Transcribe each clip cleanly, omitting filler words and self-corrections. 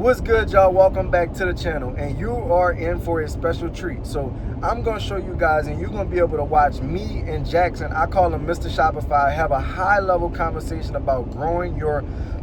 What's good, y'all? Welcome back to the channel, and you are in for a special treat. So I'm going to show you guys, and you're going to be able to watch me and Jackson, I call him Mr. Shopify, have a high-level conversation about growing your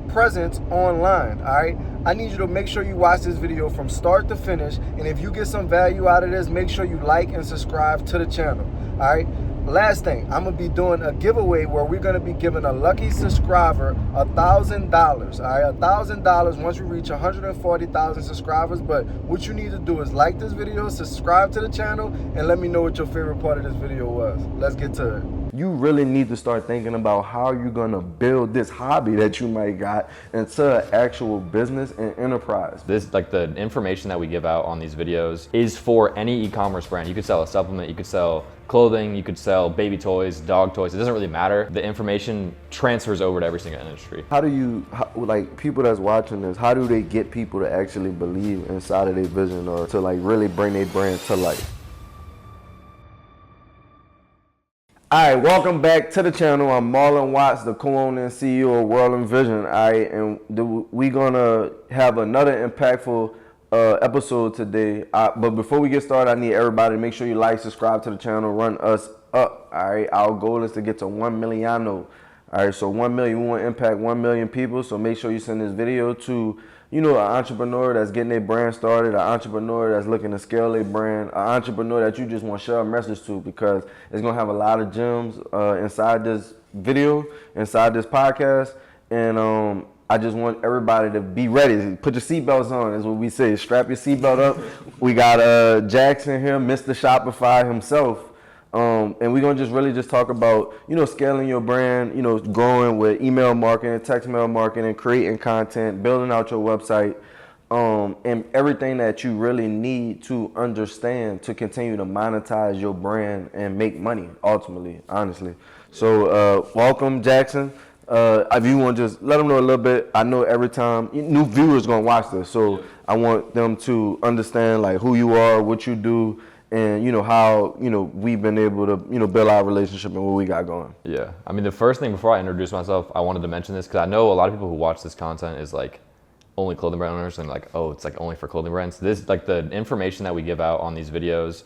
presence online. All right, I need you to make sure you watch this video from start to finish, and if you get some value out of this, make sure you like and subscribe to the channel. All right, last thing, I'm gonna be doing a giveaway where we're gonna be giving a lucky subscriber $1,000. All right, $1,000 once we reach 140,000 subscribers. But what you need to do is like this video, subscribe to the channel, and let me know what your favorite part of this video was. Let's get to it. You really need to start thinking about how you're gonna build this hobby that you might got into an actual business and enterprise. This, like, the information that we give out on these videos is for any e-commerce brand. You could sell a supplement, you could sell clothing, you could sell baby toys, dog toys. It doesn't really matter. The information transfers over to every single industry. How do you, like, people that's watching this, how do they get people to actually believe inside of their vision or to like really bring their brand to life? All right, welcome back to the channel. I'm Marlon Watts, the co-owner and CEO of WRLDINVSN. All right, and we're gonna have another impactful episode today. But before we get started, I need everybody to make sure you like, subscribe to the channel, run us up. All right, our goal is to get to 1 million. All right, so 1 million, we want to impact 1 million people. So make sure you send this video to, you know, an entrepreneur that's getting their brand started, an entrepreneur that's looking to scale their brand, an entrepreneur that you just want to share a message to, because it's going to have a lot of gems inside this video, inside this podcast. And I just want everybody to be ready. Put your seatbelts on, is what we say. Strap your seatbelt up. We got Jackson here, Mr. Shopify himself. And we're gonna just talk about, you know, scaling your brand, you know, growing with email marketing, text mail marketing, creating content, building out your website, and everything that you really need to understand to continue to monetize your brand and make money ultimately, honestly. So welcome, Jackson. If you want to just let them know a little bit, I know every time new viewers gonna watch this, so I want them to understand like who you are, what you do, and you know how, you know, we've been able to, you know, build our relationship and what we got going. Yeah, I mean, the first thing before I introduce myself, I wanted to mention this because I know a lot of people who watch this content is like only clothing brand owners and like, oh, it's like only for clothing brands. This, like, the information that we give out on these videos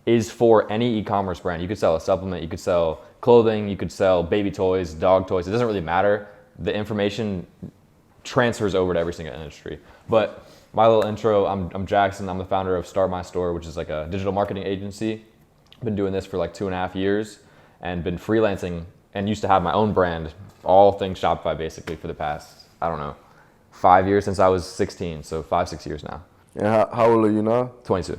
is for any e-commerce brand. You could sell a supplement, you could sell clothing, you could sell baby toys, dog toys. It doesn't really matter. The information transfers over to every single industry. But my little intro, I'm Jackson. I'm the founder of Start My Store, which is like a digital marketing agency. Been doing this for like 2.5 years and been freelancing and used to have my own brand, all things Shopify basically, for the past, I don't know, 5 years, since I was 16. So 5-6 years now. And how old are you now? 22.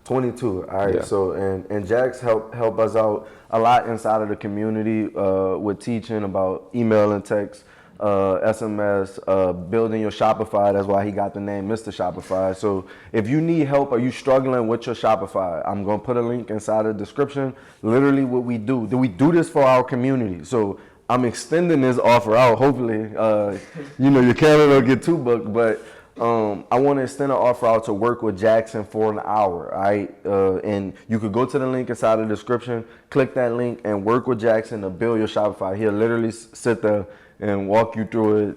22. All right. Yeah. So and Jax help us out a lot inside of the community with teaching about email and text, SMS, building your Shopify. That's why he got the name Mr. Shopify. So if you need help, are you struggling with your Shopify, I'm gonna put a link inside the description. Literally what we do this for our community. So I'm extending this offer out. Hopefully, you know, your calendar don't get too booked, but I want to extend an offer out to work with Jackson for an hour, all right? And you could go to the link inside the description, click that link, and work with Jackson to build your Shopify. He'll literally sit there and walk you through it,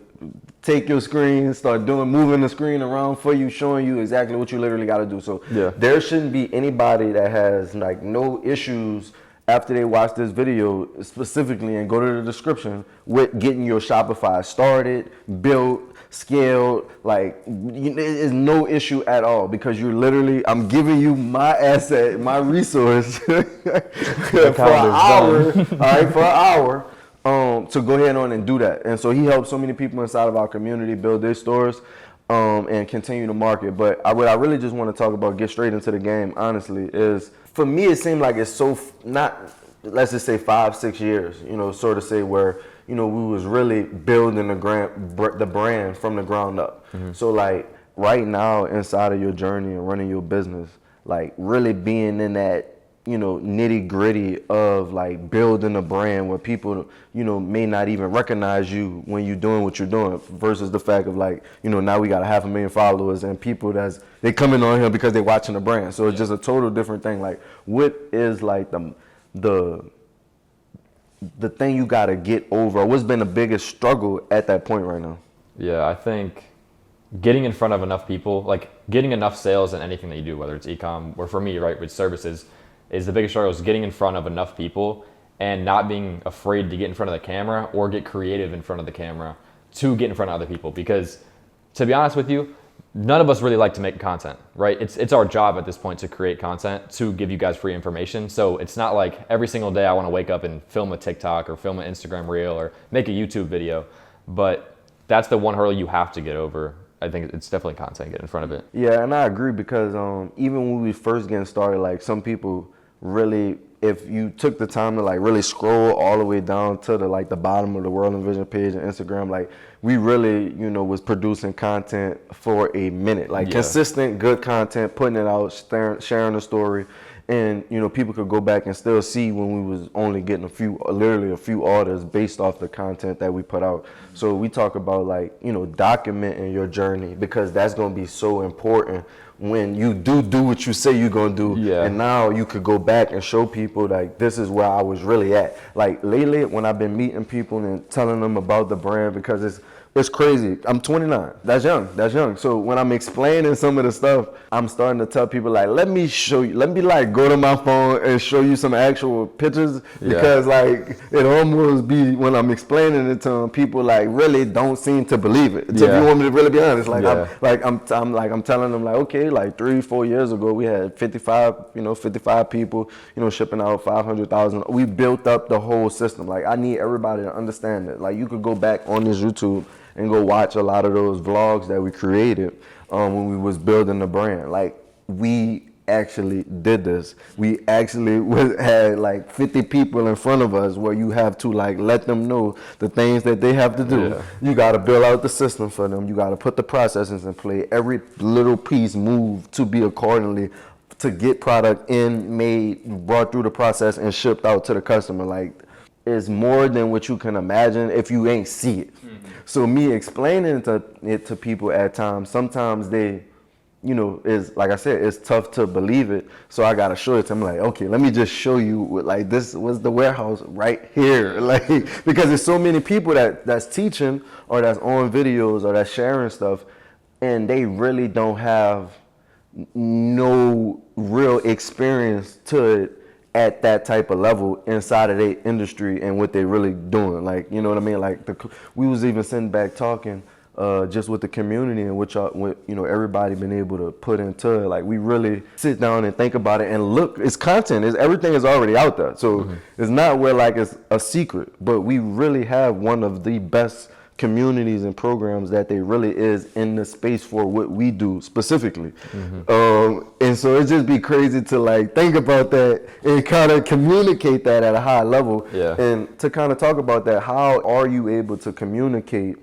take your screen, start moving the screen around for you, showing you exactly what you literally got to do. So yeah, there shouldn't be anybody that has like no issues after they watch this video specifically and go to the description with getting your Shopify started, built, scaled. Like, there's no issue at all, because you're literally, I'm giving you my asset, my resource for an hour, all right, for an hour, to go ahead on and do that. And so he helps so many people inside of our community build their stores and continue to market. But what I really just want to talk about, get straight into the game, honestly, is for me, it seemed like it's so not, let's just say 5-6 years, you know, sort of say where, you know, we was really building the brand from the ground up. Mm-hmm. So like right now inside of your journey and running your business, like really being in that, you know, nitty gritty of like building a brand where people, you know, may not even recognize you when you're doing what you're doing, versus the fact of like, you know, now we got 500,000 followers and people they coming on here because they're watching the brand. So it's just a total different thing. Like, what is like the thing you got to get over? What's been the biggest struggle at that point right now? Yeah, I think getting in front of enough people, like getting enough sales in anything that you do, whether it's e-com or for me, right, with services, is the biggest struggle is getting in front of enough people and not being afraid to get in front of the camera or get creative in front of the camera to get in front of other people. Because to be honest with you, none of us really like to make content, right? It's our job at this point to create content to give you guys free information. So it's not like every single day I want to wake up and film a TikTok or film an Instagram reel or make a YouTube video. But that's the one hurdle you have to get over. I think it's definitely content, get in front of it. Yeah, and I agree because even when we first getting started, like some people really, if you took the time to like really scroll all the way down to the like the bottom of the World Envision page and Instagram, like we really, was producing content for a minute, like consistent, good content, putting it out, sharing the story. And, people could go back and still see when we was only getting literally a few orders based off the content that we put out. So we talk about like, documenting your journey because that's going to be so important when you do what you say you're going to do. Yeah. And now you could go back and show people like, this is where I was really at. Like lately when I've been meeting people and telling them about the brand, because it's crazy. I'm 29. That's young. So when I'm explaining some of the stuff, I'm starting to tell people like, let me show you. Let me like go to my phone and show you some actual pictures because like it almost be when I'm explaining it to them, people like really don't seem to believe it. So if you want me to really be honest, like I'm telling them like, okay, like 3-4 years ago we had 55 people, shipping out 500,000. We built up the whole system. Like I need everybody to understand it. Like you could go back on this YouTube and go watch a lot of those vlogs that we created when we was building the brand. Like we actually did this. We actually had like 50 people in front of us where you have to like let them know the things that they have to do. You got to build out the system for them. You got to put the processes in play. Every little piece move to be accordingly to get product in, made, brought through the process and shipped out to the customer. Like is more than what you can imagine if you ain't see it. So me explaining it to people at times, sometimes they, is like I said, it's tough to believe it. So I gotta show it to them. Like, okay, let me just show you like this was the warehouse right here. Like because there's so many people that's teaching or that's on videos or that's sharing stuff, and they really don't have no real experience to it at that type of level inside of their industry and what they really doing. Like, you know what I mean? Like we was even sitting back talking just with the community and what everybody been able to put into it. Like we really sit down and think about it and look, it's content, everything is already out there. So it's not where like it's a secret, but we really have one of the best communities and programs that there really is in the space for what we do specifically. And so it just be crazy to like think about that and kind of communicate that at a high level. And to kind of talk about that, how are you able to communicate,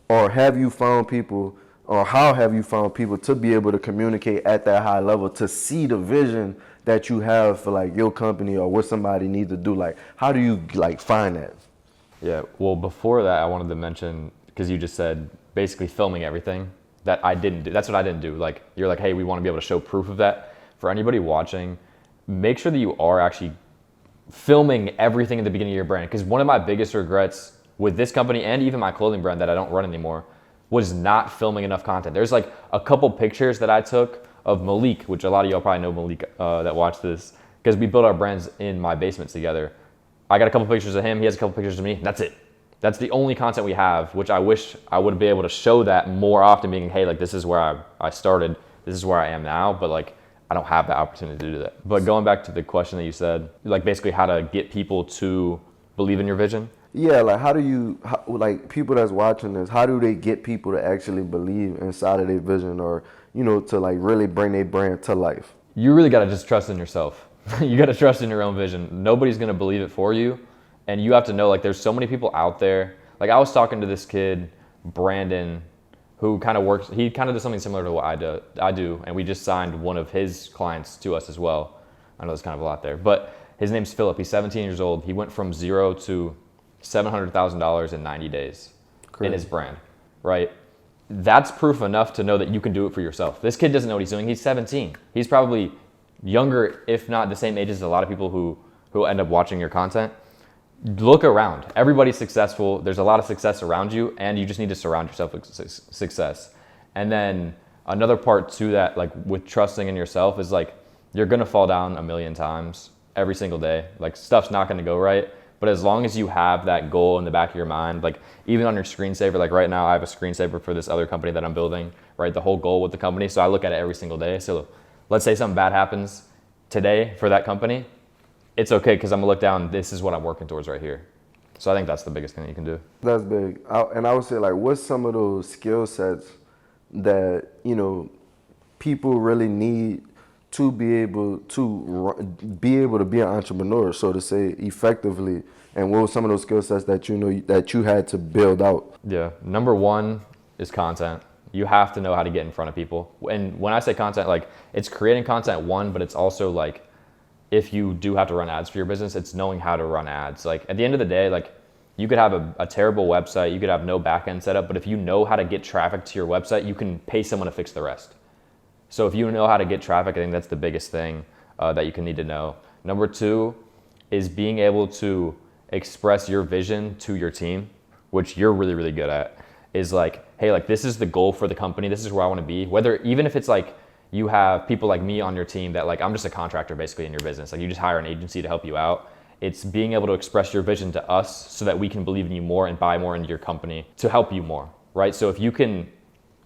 or have you found people, or how have you found people to be able to communicate at that high level to see the vision that you have for like your company or what somebody needs to do? Like how do you like find that? Yeah, well, before that, I wanted to mention, because you just said basically filming everything that I didn't do. That's what I didn't do. Like, you're like, hey, we want to be able to show proof of that. For anybody watching, make sure that you are actually filming everything at the beginning of your brand. Because one of my biggest regrets with this company and even my clothing brand that I don't run anymore was not filming enough content. There's like a couple pictures that I took of Malik, which a lot of y'all probably know Malik that watch this, because we built our brands in my basement together. I got a couple pictures of him, he has a couple pictures of me, that's it. That's the only content we have, which I wish I would be able to show that more often, being, hey, like this is where I started, this is where I am now, but like I don't have the opportunity to do that. But going back to the question that you said, like basically how to get people to believe in your vision. Yeah, like like people that's watching this, how do they get people to actually believe inside of their vision, or, to like really bring their brand to life? You really gotta just trust in yourself. You gotta trust in your own vision. Nobody's gonna believe it for you. And you have to know, like, there's so many people out there. Like, I was talking to this kid, Brandon, who kind of works, he kind of does something similar to what I do, and we just signed one of his clients to us as well. I know there's kind of a lot there, but his name's Philip. He's 17 years old. He went from zero to $700,000 in 90 days in his brand, right? That's proof enough to know that you can do it for yourself. This kid doesn't know what he's doing. He's 17. He's probably younger, if not the same age as a lot of people who end up watching your content. Look around. Everybody's successful. There's a lot of success around you, and you just need to surround yourself with success. And then another part to that, like with trusting in yourself, is like you're gonna fall down a million times every single day. Like stuff's not gonna go right. But as long as you have that goal in the back of your mind, like even on your screensaver, like right now I have a screensaver for this other company that I'm building, right? The whole goal with the company. So I look at it every single day. So let's say something bad happens today for that company. It's okay because I'm gonna look down, this is what I'm working towards right here. So I think that's the biggest thing that you can do. That's big. And I would say, like, what's some of those skill sets that, you know, people really need to be able to be an entrepreneur, so to say, effectively? And what were some of those skill sets that you know that you had to build out? Yeah, number one is content. You have to know how to get in front of people. And when I say content, like it's creating content one, but it's also like if you do have to run ads for your business, it's knowing how to run ads. Like at the end of the day, like you could have a terrible website, you could have no back-end setup, but if you know how to get traffic to your website, you can pay someone to fix the rest. So if you know how to get traffic, I think that's the biggest thing that you can need to know. Number two is being able to express your vision to your team, which you're really, really good at, is like, hey, like this is the goal for the company. This is where I want to be. Whether, even if it's like you have people like me on your team that like, I'm just a contractor basically in your business. Like you just hire an agency to help you out. It's being able to express your vision to us so that we can believe in you more and buy more into your company to help you more, right? So if you can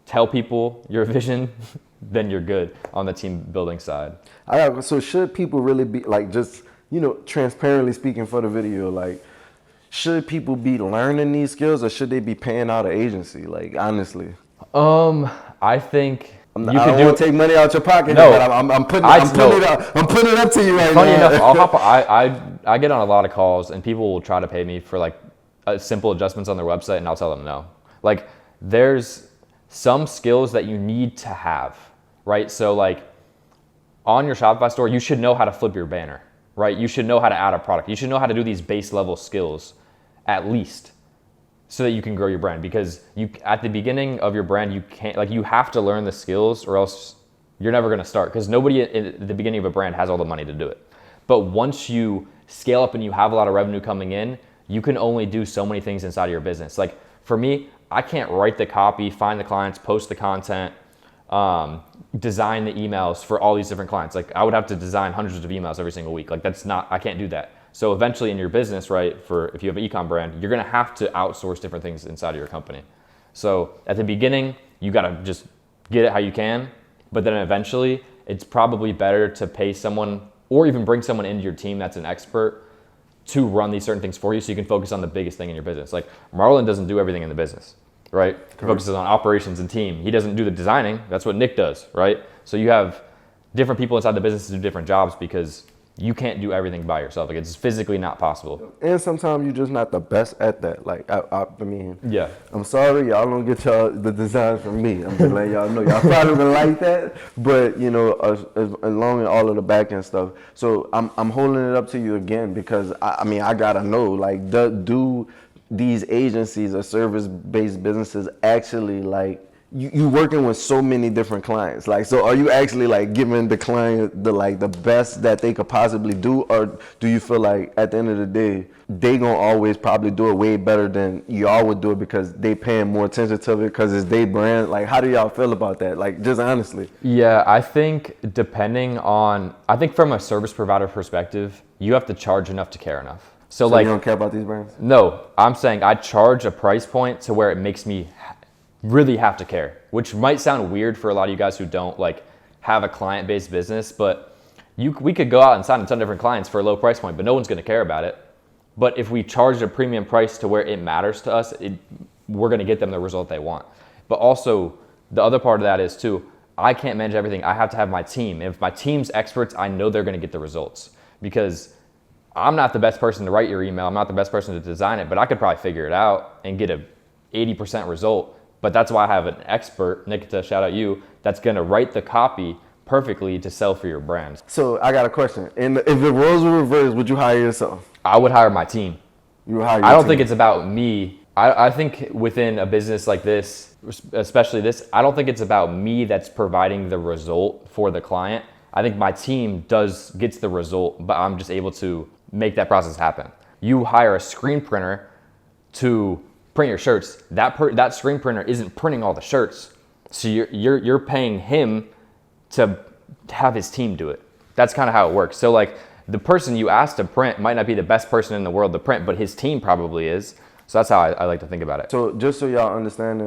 tell people your vision, then you're good on the team building side. So should people really be like, just, you know, transparently speaking for the video, like, should people be learning these skills or should they be paying out an agency? Like, honestly, I think I don't want to take money out your pocket. No, but I'm putting it up to you right funny now. enough, I get on a lot of calls and people will try to pay me for like simple adjustments on their website, and I'll tell them no. Like there's some skills that you need to have, right? So like on your Shopify store, you should know how to flip your banner, right? You should know how to add a product. You should know how to do these base level skills at least, so that you can grow your brand. Because you, at the beginning of your brand, you can't, like you have to learn the skills or else you're never gonna start, because nobody at the beginning of a brand has all the money to do it. But once you scale up and you have a lot of revenue coming in, you can only do so many things inside of your business. Like for me, I can't write the copy, find the clients, post the content, design the emails for all these different clients. Like I would have to design hundreds of emails every single week. Like I can't do that. So eventually in your business, right, for if you have an e-com brand, you're gonna have to outsource different things inside of your company. So at the beginning, you gotta just get it how you can, but then eventually it's probably better to pay someone or even bring someone into your team that's an expert to run these certain things for you so you can focus on the biggest thing in your business. Like Marlon doesn't do everything in the business, right? He focuses on operations and team. He doesn't do the designing. That's what Nick does, right? So you have different people inside the business to do different jobs because you can't do everything by yourself. Like it's physically not possible. And sometimes you're just not the best at that. Like I mean, yeah. I'm sorry, y'all don't get the designs from me. I'm just letting y'all know. Y'all probably gonna like that, but you know, along with all of the back end stuff. So I'm holding it up to you again because I mean I gotta know, like, do these agencies or service-based businesses actually, like, you working with so many different clients, like, so are you actually like giving the client the best that they could possibly do, or do you feel like at the end of the day they gonna always probably do it way better than y'all would do it because they paying more attention to it because it's their brand? Like, how do y'all feel about that? Like, just honestly. Yeah, I think I think from a service provider perspective, you have to charge enough to care enough. So like, you don't care about these brands? No, I'm saying I charge a price point to where it makes me really have to care, which might sound weird for a lot of you guys who don't like have a client-based business, but we could go out and sign a ton of different clients for a low price point, but no one's going to care about it. But if we charge a premium price to where it matters to us, we're going to get them the result they want. But also the other part of that is too, I can't manage everything. I have to have my team. If my team's experts, I know they're going to get the results, because I'm not the best person to write your email. I'm not the best person to design it, but I could probably figure it out and get a 80% result. But that's why I have an expert, Nikita, shout out you, that's gonna write the copy perfectly to sell for your brand. So I got a question. And if the roles were reversed, would you hire yourself? I would hire my team. You would hire your I don't team. think it's about me. I think within a business like this, especially this, I don't think it's about me that's providing the result for the client. I think my team gets the result, but I'm just able to make that process happen. You hire a screen printer to print your shirts. That screen printer isn't printing all the shirts. So you're paying him to have his team do it. That's kind of how it works. So like the person you ask to print might not be the best person in the world to print, but his team probably is. So that's how I like to think about it. So just so y'all understand,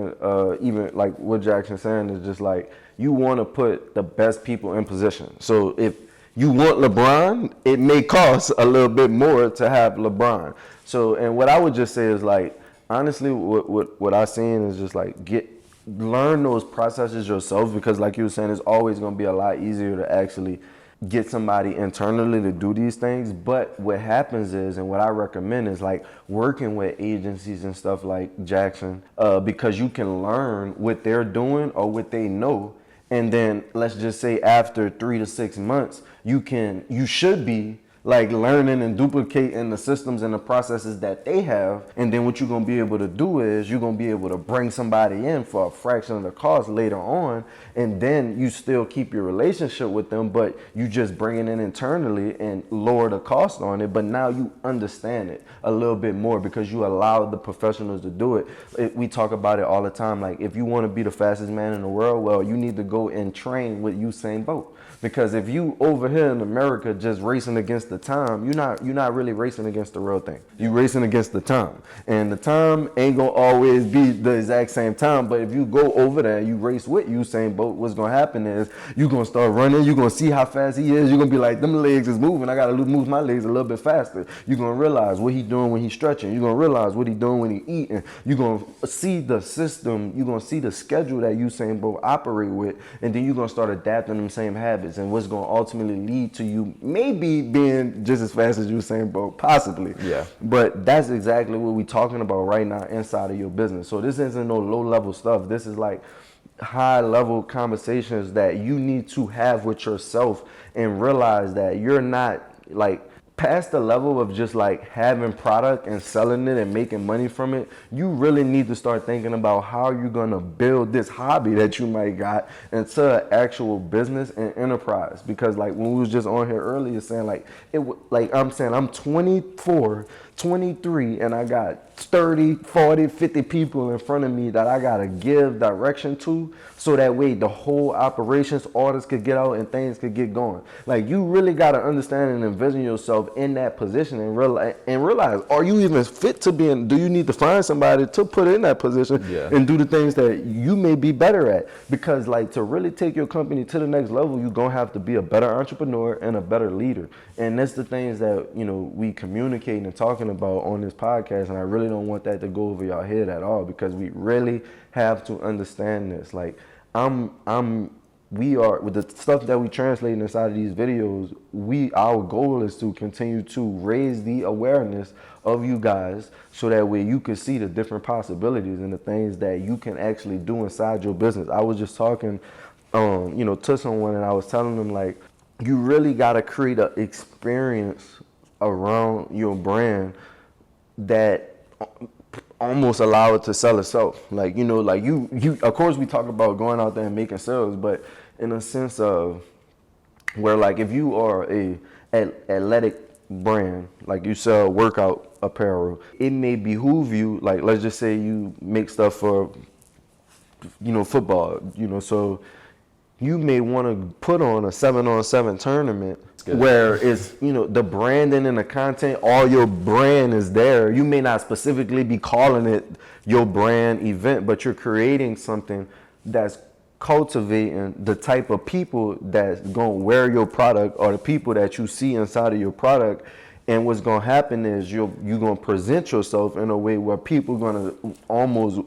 even like what Jackson's saying is just like you want to put the best people in position. So if you want LeBron, it may cost a little bit more to have LeBron. So, and what I would just say is like, honestly, what I seen is just like learn those processes yourself, because like you were saying, it's always going to be a lot easier to actually get somebody internally to do these things. But what happens is, and what I recommend is like working with agencies and stuff like Jackson, because you can learn what they're doing or what they know. And then let's just say after 3 to 6 months, you should be like learning and duplicating the systems and the processes that they have. And then what you're going to be able to do is you're going to be able to bring somebody in for a fraction of the cost later on. And then you still keep your relationship with them, but you just bring it in internally and lower the cost on it. But now you understand it a little bit more because you allow the professionals to do it. We talk about it all the time. Like if you want to be the fastest man in the world, well, you need to go and train with Usain Bolt. Because if you over here in America just racing against the time, you're not really racing against the real thing. You're racing against the time. And the time ain't gonna always be the exact same time. But if you go over there and you race with Usain Bolt, what's gonna happen is you're gonna start running, you're gonna see how fast he is, you're gonna be like, them legs is moving, I gotta move my legs a little bit faster. You're gonna realize what he's doing when he's stretching, you're gonna realize what he's doing when he's eating, you're gonna see the system, you're gonna see the schedule that Usain Bolt operate with, and then you're gonna start adapting them same habits. And what's going to ultimately lead to you maybe being just as fast as Usain Bolt, possibly. Yeah. But that's exactly what we're talking about right now inside of your business. So this isn't no low-level stuff. This is like high-level conversations that you need to have with yourself and realize that you're not like past the level of just like having product and selling it and making money from it. You really need to start thinking about how you're going to build this hobby that you might got into an actual business and enterprise. Because like when we was just on here earlier saying like I'm saying I'm 24, 23 and I got 30, 40, 50 people in front of me that I got to give direction to, so that way the whole operations orders could get out and things could get going. Like you really got to understand and envision yourself in that position and realize, are you even fit to be in? Do you need to find somebody to put in that position and do the things that you may be better at? Because like to really take your company to the next level, you're going to have to be a better entrepreneur and a better leader. And that's the things that, you know, we communicate and talking about on this podcast. And I really don't want that to go over your head at all, because we really have to understand this. Like we are with the stuff that we translate inside of these videos. Our goal is to continue to raise the awareness of you guys, so that way you can see the different possibilities and the things that you can actually do inside your business. I was just talking, to someone, and I was telling them like, you really got to create an experience around your brand that almost allow it to sell itself. Like, like you of course we talk about going out there and making sales, but in a sense of where like if you are an athletic brand, like you sell workout apparel, it may behoove you, like let's just say you make stuff for football, so you may want to put on a 7-on-7 tournament where it's, the branding and the content, all your brand is there. You may not specifically be calling it your brand event, but you're creating something that's cultivating the type of people that's going to wear your product, or the people that you see inside of your product. And what's going to happen is you're going to present yourself in a way where people are going to almost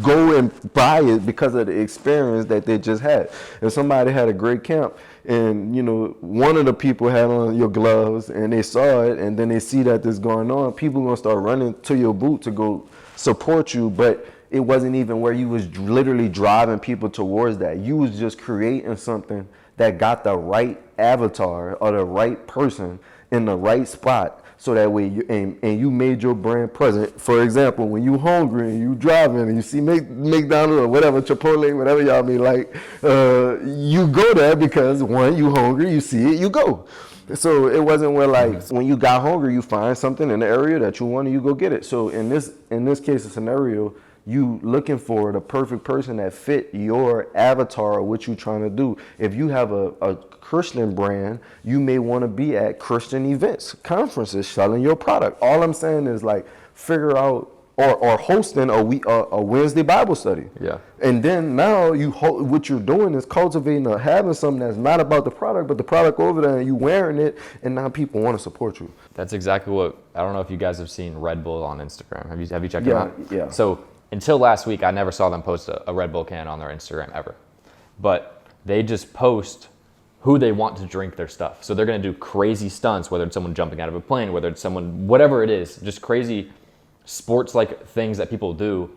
go and buy it because of the experience that they just had. If somebody had a great camp and one of the people had on your gloves and they saw it, and then they see that this going on, people are gonna start running to your booth to go support you. But it wasn't even where you was literally driving people towards that. You was just creating something that got the right avatar or the right person in the right spot, so that way you made your brand present. For example, when you hungry and you driving and you see McDonald's or whatever, Chipotle, whatever y'all may like, you go there because one, you hungry, you see it, you go. So it wasn't where like when you got hungry, you find something in the area that you want and you go get it. So in this case of scenario, you looking for the perfect person that fit your avatar of what you're trying to do. If you have a Christian brand, you may want to be at Christian events, conferences, selling your product. All I'm saying is like figure out or hosting a Wednesday Bible study. Yeah. And then now what you're doing is cultivating or having something that's not about the product, but the product over there, and you wearing it, and now people want to support you. That's exactly what, I don't know if you guys have seen Red Bull on Instagram. Have you checked them out? Yeah. So until last week, I never saw them post a Red Bull can on their Instagram ever. But they just post who they want to drink their stuff. So they're going to do crazy stunts, whether it's someone jumping out of a plane, whether it's someone, whatever it is, just crazy sports-like things that people do,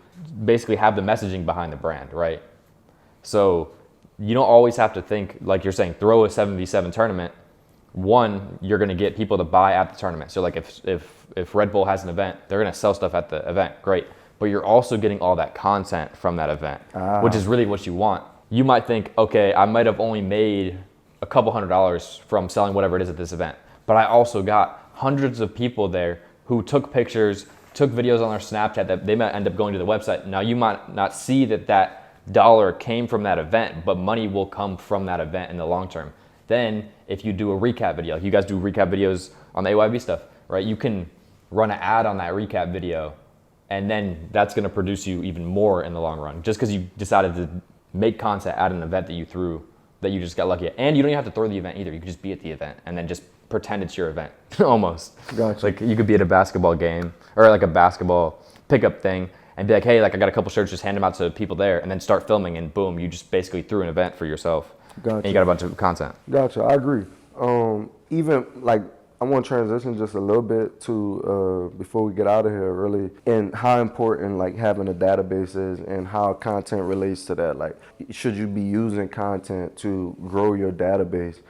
basically have the messaging behind the brand, right? So you don't always have to think, like you're saying, throw a 7v7 tournament. One, you're going to get people to buy at the tournament. So like if Red Bull has an event, they're going to sell stuff at the event, great. But you're also getting all that content from that event, which is really what you want. You might think, okay, I might have only made a couple $100s from selling whatever it is at this event, but I also got hundreds of people there who took pictures, took videos on their Snapchat that they might end up going to the website. Now you might not see that dollar came from that event, but money will come from that event in the long term. Then if you do a recap video, like you guys do recap videos on the AYB stuff, right? You can run an ad on that recap video, and then that's gonna produce you even more in the long run, just because you decided to make content at an event that you just got lucky at. And you don't even have to throw the event either. You could just be at the event and then just pretend it's your event, almost. Gotcha. Like you could be at a basketball game or like a basketball pickup thing and be like, hey, like I got a couple shirts, just hand them out to people there, and then start filming, and boom, you just basically threw an event for yourself. Gotcha. And you got a bunch of content. Gotcha, I agree. Even like I want to transition just a little bit to before we get out of here, really, and how important like having a database is, and how content relates to that. Like, should you be using content to grow your database?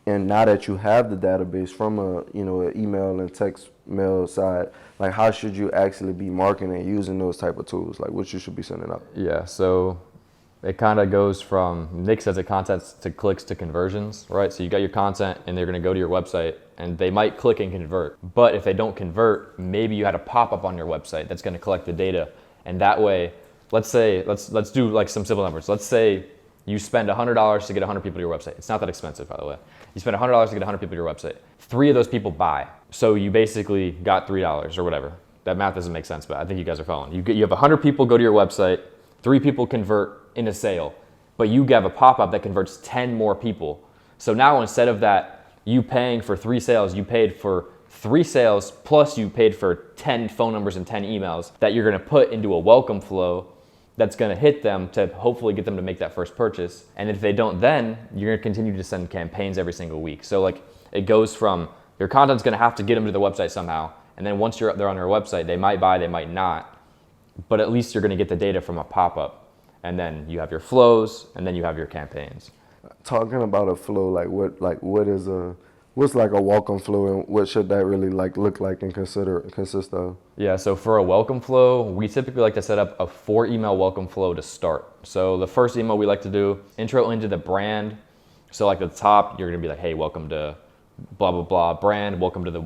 And now that you have the database from an email and text mail side, like how should you actually be marketing and using those type of tools? Like what you should be sending out? Yeah, so it kind of goes from, Nick says it, content to clicks to conversions, right? So you got your content and they're going to go to your website and they might click and convert. But if they don't convert, maybe you had a pop-up on your website that's going to collect the data. And that way, let's do like some simple numbers. Let's say you spend $100 to get 100 people to your website. It's not that expensive, by the way. You spend $100 to get 100 people to your website. 3 of those people buy. So you basically got $3 or whatever. That math doesn't make sense, but I think you guys are following. You have 100 people go to your website, 3 people convert in a sale, but you have a pop-up that converts 10 more people. So now instead of that, you paying for 3 sales, you paid for 3 sales, plus you paid for 10 phone numbers and 10 emails that you're gonna put into a welcome flow that's gonna hit them to hopefully get them to make that first purchase. And if they don't, then you're gonna continue to send campaigns every single week. So like it goes from your content's gonna have to get them to the website somehow, and then once they're on your website, they might buy, they might not, but at least you're gonna get the data from a pop-up. And then you have your flows, and then you have your campaigns. Talking about a flow, what's like a welcome flow, and what should that really like look like and consist of? Yeah, so for a welcome flow, we typically like to set up a 4 email welcome flow to start. So the first email we like to do, intro into the brand. So like at the top, you're gonna be like, hey, welcome to blah, blah, blah brand, welcome to the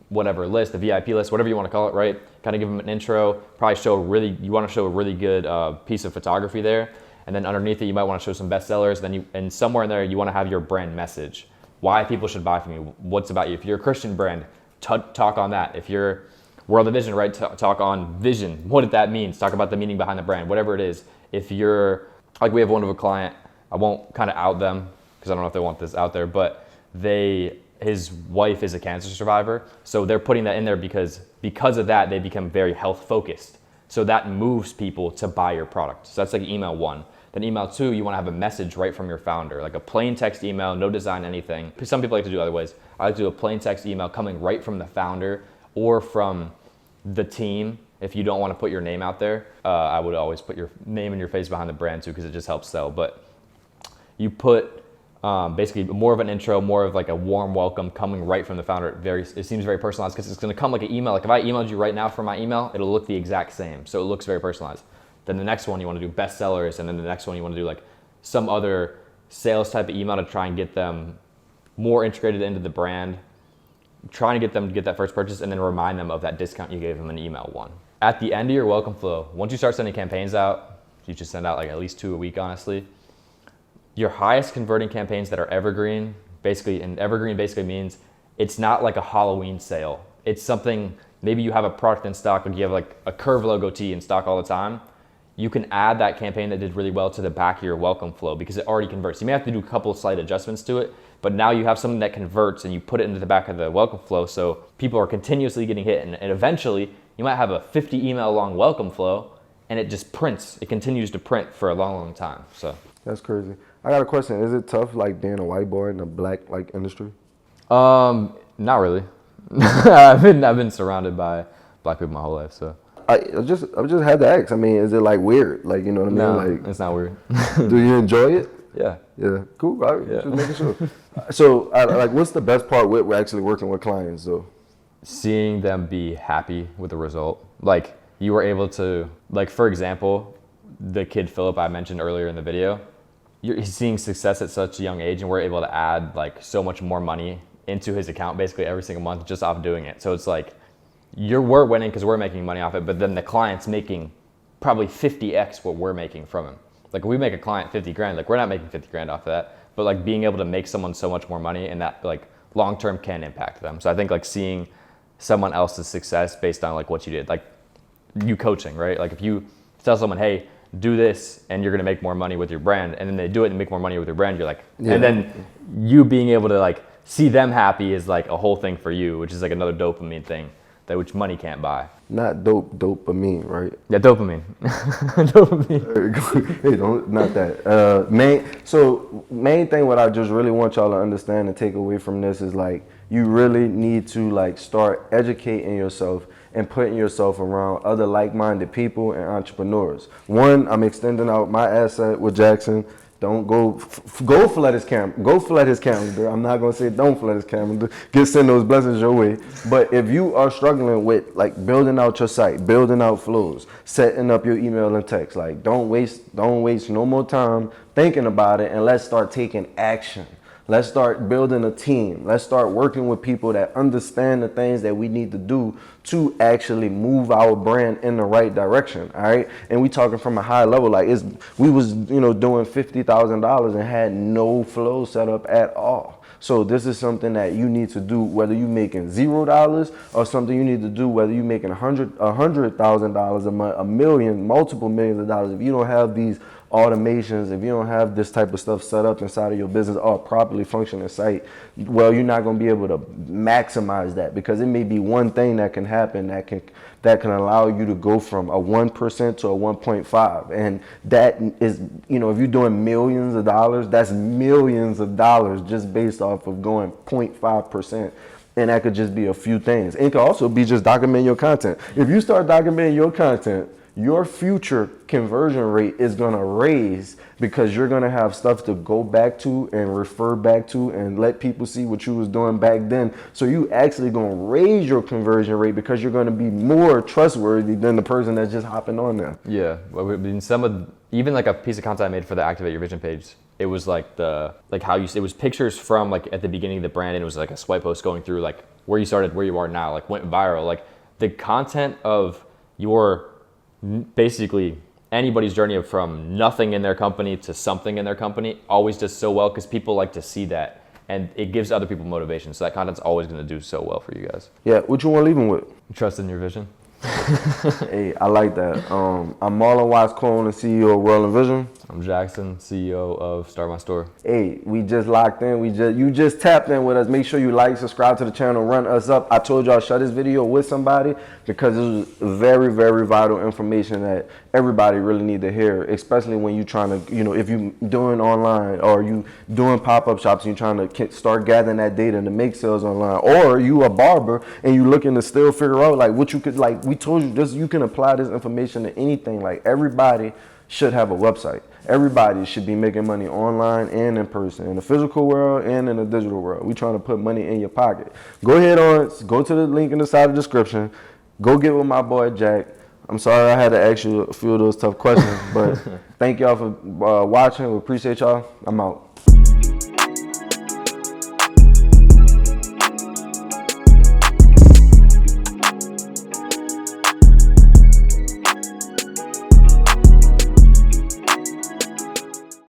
whatever list, the VIP list, whatever you wanna call it, right? Kind of give them an intro, probably you wanna show a really good piece of photography there. And then underneath it, you might wanna show some bestsellers. And somewhere in there, you wanna have your brand message. Why people should buy from you, what's about you. If you're a Christian brand, talk on that. If you're WRLDINVSN, right, talk on vision, what that means, talk about the meaning behind the brand, whatever it is. If you're, like we have one of a client, I won't kind of out them, because I don't know if they want this out there, but his wife is a cancer survivor, so they're putting that in there because of that, they become very health focused. So that moves people to buy your product. So that's like email 1. Then email 2, you want to have a message right from your founder, like a plain text email, no design, anything. Some people like to do other ways. I like to do a plain text email coming right from the founder or from the team. If you don't want to put your name out there, I would always put your name and your face behind the brand too, because it just helps sell. But you put basically more of an intro, more of like a warm welcome coming right from the founder. It seems very personalized because it's going to come like an email. Like if I emailed you right now from my email, it'll look the exact same. So it looks very personalized. Then the next one you want to do bestsellers, and then the next one you want to do like some other sales type of email to try and get them more integrated into the brand, trying to get them to get that first purchase, and then remind them of that discount you gave them in email 1. At the end of your welcome flow, once you start sending campaigns out, you should send out like at least 2 a week, honestly. Your highest converting campaigns that are evergreen, and evergreen basically means it's not like a Halloween sale. It's something, maybe you have a product in stock, like you have like a Curve logo tee in stock all the time. You can add that campaign that did really well to the back of your welcome flow because it already converts. You may have to do a couple of slight adjustments to it, but now you have something that converts and you put it into the back of the welcome flow so people are continuously getting hit, and eventually you might have a 50 email long welcome flow and it just prints. It continues to print for a long, long time. So That's crazy. I got a question. Is it tough like being a white boy in the black like industry? Not really. I've been surrounded by black people my whole life, so. I just had to ask. I mean, is it like weird? Like, you know what I mean? No, Like, it's not weird. do you enjoy it? Yeah. Yeah, cool. All right, Yeah. just making sure. So, like, what's the best part with actually working with clients, though? Seeing them be happy with the result. Like, you were able to, like, for example, the kid Philip I mentioned earlier in the video, he's seeing success at such a young age, and we're able to add like so much more money into his account basically every single month just off doing it. So it's like we're winning because we're making money off it, but then the client's making probably 50x what we're making from him. Like, we make a client 50 grand, like we're not making 50 grand off of that, but like being able to make someone so much more money, and that like long term can impact them. So I think like seeing someone else's success based on like what you did, like you coaching, right? Like if you tell someone, hey, do this and you're gonna make more money with your brand, and then they do it and make more money with your brand, you're like, yeah. And then you being able to like see them happy is like a whole thing for you, which is like another dopamine thing that which money can't buy. Not dopamine, right? Yeah, dopamine. Dopamine. Hey, don't, not that. Main thing what I just really want y'all to understand and take away from this is like, you really need to like start educating yourself and putting yourself around other like-minded people and entrepreneurs. One, I'm extending out my asset with Jackson. Don't go flood his camera. Go flood his calendar. I'm not gonna say don't flood his calendar. Send those blessings your way. But if you are struggling with like building out your site, building out flows, setting up your email and text, like don't waste no more time thinking about it, and let's start taking action. Let's start building a team. Let's start working with people that understand the things that we need to do to actually move our brand in the right direction. All right. And we talking from a high level, like we was, doing $50,000 and had no flow set up at all. So this is something that you need to do, whether you making $0 or something you need to do, whether you making $100,000 a month, $1 million, multiple millions of dollars. If you don't have these automations, if you don't have this type of stuff set up inside of your business or a properly functioning site, well, you're not going to be able to maximize that, because it may be one thing that can happen that can allow you to go from a 1% to a 1.5. And that is, if you're doing millions of dollars, that's millions of dollars just based off of going 0.5%. And that could just be a few things. It could also be just documenting your content. If you start documenting your content, your future conversion rate is gonna raise, because you're gonna have stuff to go back to and refer back to and let people see what you was doing back then. So you actually gonna raise your conversion rate because you're gonna be more trustworthy than the person that's just hopping on there. Yeah, even like a piece of content I made for the Activate Your Vision page, it was like it was pictures from like at the beginning of the brand, and it was like a swipe post going through like where you started, where you are now, like went viral. Like the content of your basically anybody's journey from nothing in their company to something in their company always does so well, because people like to see that, and it gives other people motivation. So that content's always going to do so well for you guys. Yeah, what you want to leave them with? Trust in your vision. Hey, I like that. I'm Marlon Watts, co-owner and CEO of WRLDINVSN. I'm Jackson, CEO of Start My Store. Hey, we just locked in. You just tapped in with us. Make sure you like, subscribe to the channel, run us up. I told y'all share this video with somebody, because this is very, very vital information that everybody really need to hear, especially when you trying to, if you doing online or you doing pop-up shops and you trying to start gathering that data to make sales online, or you a barber and you looking to still figure out like what you could, like we told you this, you can apply this information to anything. Like everybody should have a website. Everybody should be making money online and in person, in the physical world and in the digital world. We trying to put money in your pocket. Go to the link in the side of the description. Go get with my boy Jack. I'm sorry I had to ask you a few of those tough questions, but thank y'all for watching. We appreciate y'all. I'm out.